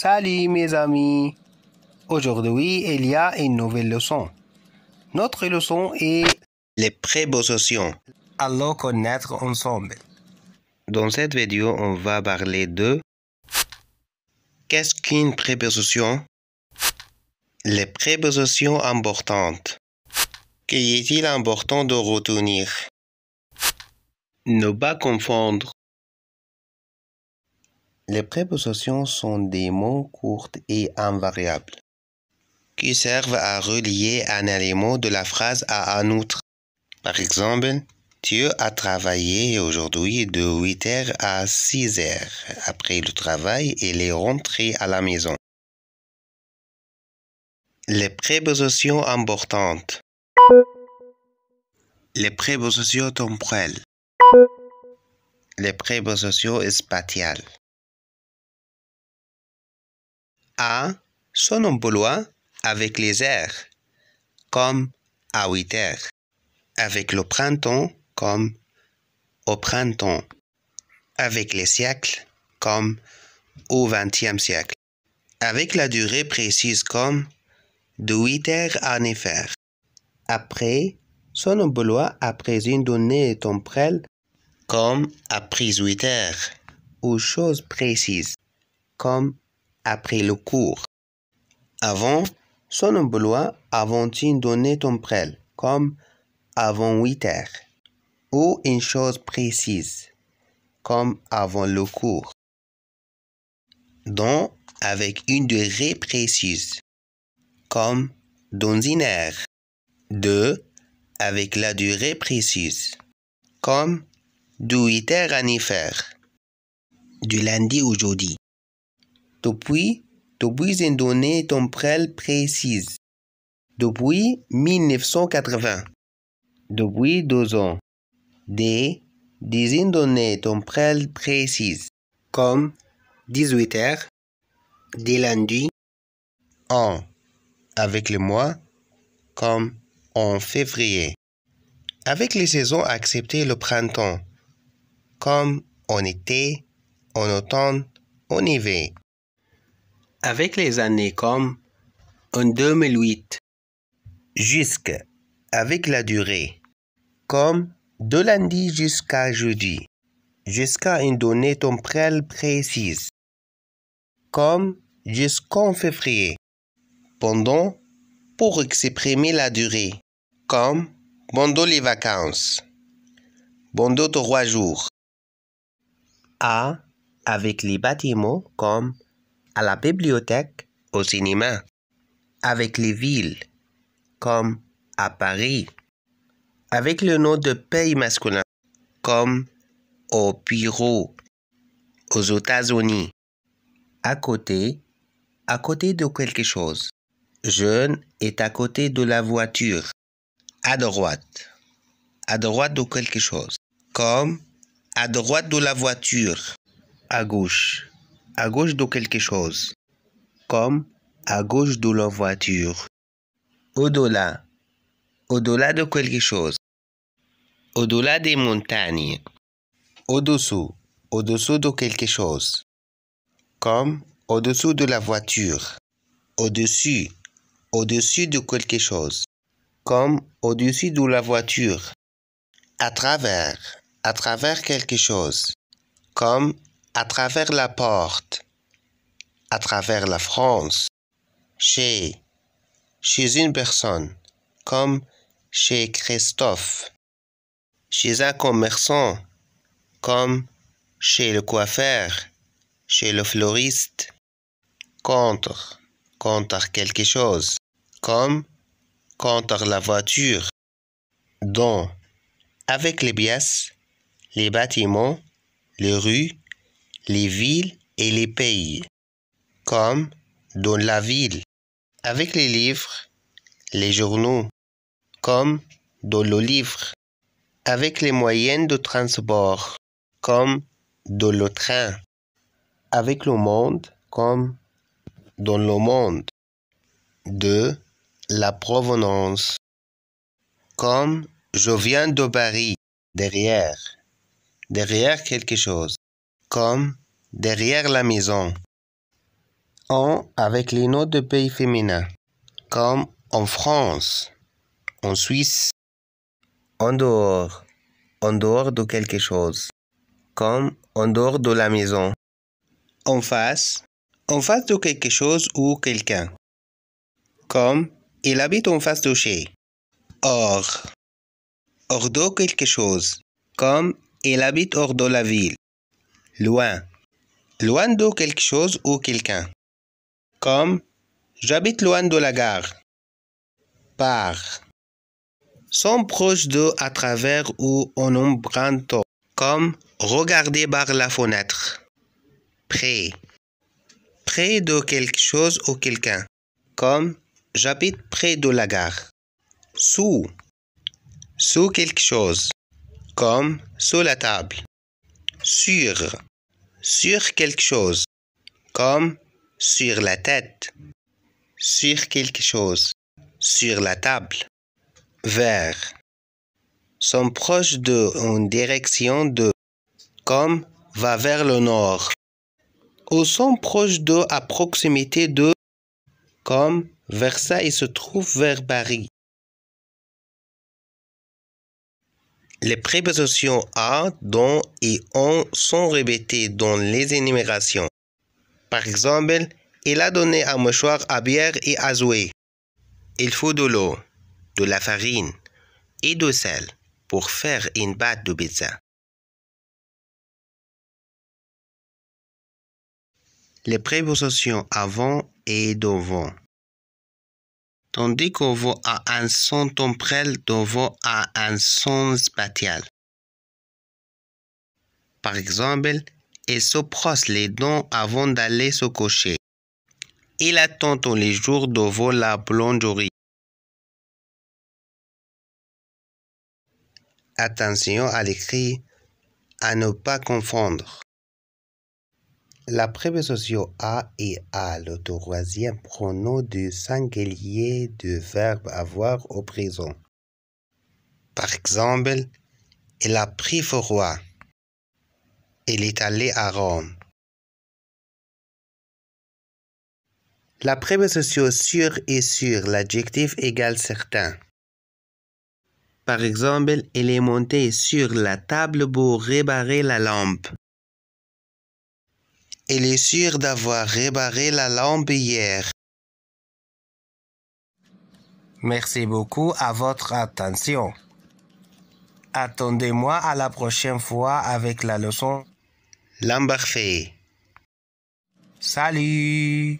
Salut mes amis! Aujourd'hui, il y a une nouvelle leçon. Notre leçon est les prépositions. allons connaître ensemble. Dans cette vidéo, on va parler de qu'est-ce qu'une préposition? Les prépositions importantes. Qu'est-il important de retenir? Ne pas confondre. Les prépositions sont des mots courts et invariables qui servent à relier un élément de la phrase à un autre. Par exemple, Dieu a travaillé aujourd'hui de 8h à 6h. Après le travail, il est rentré à la maison. Les prépositions importantes. Les prépositions temporelles. Les prépositions spatiales. A. Son emploi avec les airs, comme à 8h. Avec le printemps, comme au printemps. Avec les siècles, comme au XXe siècle. Avec la durée précise, comme de 8h à 9h. Après, son emploi après une donnée temporelle, comme après 8h. Ou chose précise, comme après le cours. Avant, son emploi avant une donnée temporelle, comme avant 8h. Ou une chose précise, comme avant le cours. Dans avec une durée précise, comme dans une heure. De avec la durée précise, comme de 8h à 9h. Du lundi au jeudi. Depuis une donnée temporelle précise. Depuis 1980. Depuis 2 ans. Des une donnée temporelle précise, comme 18h, des lundis, en, avec le mois, comme en février. Avec les saisons acceptées le printemps, comme en été, en automne, en hiver. Avec les années comme en 2008. Jusque, avec la durée, comme de lundi jusqu'à jeudi. Jusqu'à une donnée temporelle précise, comme jusqu'en février. Pendant, pour exprimer la durée, comme pendant les vacances. Pendant 3 jours. À, avec les bâtiments, comme à la bibliothèque, au cinéma. Avec les villes, comme à Paris. Avec le nom de pays masculin, comme au bureau, aux États-Unis. À côté de quelque chose. Jeune est à côté de la voiture. À droite de quelque chose. Comme à droite de la voiture. À gauche de quelque chose. Comme à gauche de la voiture. Au-delà de quelque chose. Au-delà des montagnes. Au-dessous de quelque chose. Comme au-dessous de la voiture. Au-dessus de quelque chose. Comme au-dessus de la voiture. À travers quelque chose. Comme à travers la porte. À travers la France. Chez une personne. Comme chez Christophe. Chez un commerçant. Comme chez le coiffeur. Chez le fleuriste. Contre quelque chose. Comme contre la voiture. Dans, avec les pièces, les bâtiments, les rues, les villes et les pays. Comme dans la ville. Avec les livres, les journaux. Comme dans le livre. Avec les moyens de transport. Comme dans le train. Avec le monde, comme dans le monde. De la provenance. Comme je viens de Paris. Derrière quelque chose. Comme derrière la maison. En avec les noms de pays féminins, comme en France, en Suisse, en dehors de quelque chose, comme en dehors de la maison, en face de quelque chose ou quelqu'un, comme il habite en face de chez, hors de quelque chose, comme il habite hors de la ville, loin de quelque chose ou quelqu'un, comme j'habite loin de la gare, par, sont proches de à travers ou en empruntant, comme regarder par la fenêtre, près de quelque chose ou quelqu'un, comme j'habite près de la gare, sous quelque chose, comme sous la table, sur quelque chose, comme sur la tête, sur quelque chose, sur la table, vers, sont proches de en direction de, comme va vers le nord, ou sont proches de à proximité de, comme Versailles se trouve vers Paris. Les prépositions à, dont et en sont répétées dans les énumérations. Par exemple, il a donné un mouchoir à Pierre et à Zoé. Il faut de l'eau, de la farine et du sel pour faire une pâte de pizza. Les prépositions avant et devant. Tandis qu'avant a un son temporel, devant a un son spatial. Par exemple, il se brosse les dents avant d'aller se coucher. Il attend tous les jours devant la boulangerie. Attention à l'écrit, à ne pas confondre. La préposition à est à le troisième pronom du singulier du verbe avoir au présent. Par exemple, il a pris froid. Il est allé à Rome. La préposition sur est sur l'adjectif égal certain. Par exemple, il est monté sur la table pour réparer la lampe. Il est sûr d'avoir réparé la lampe hier. Merci beaucoup à votre attention. Attendez-moi à la prochaine fois avec la leçon L'imparfait. Salut!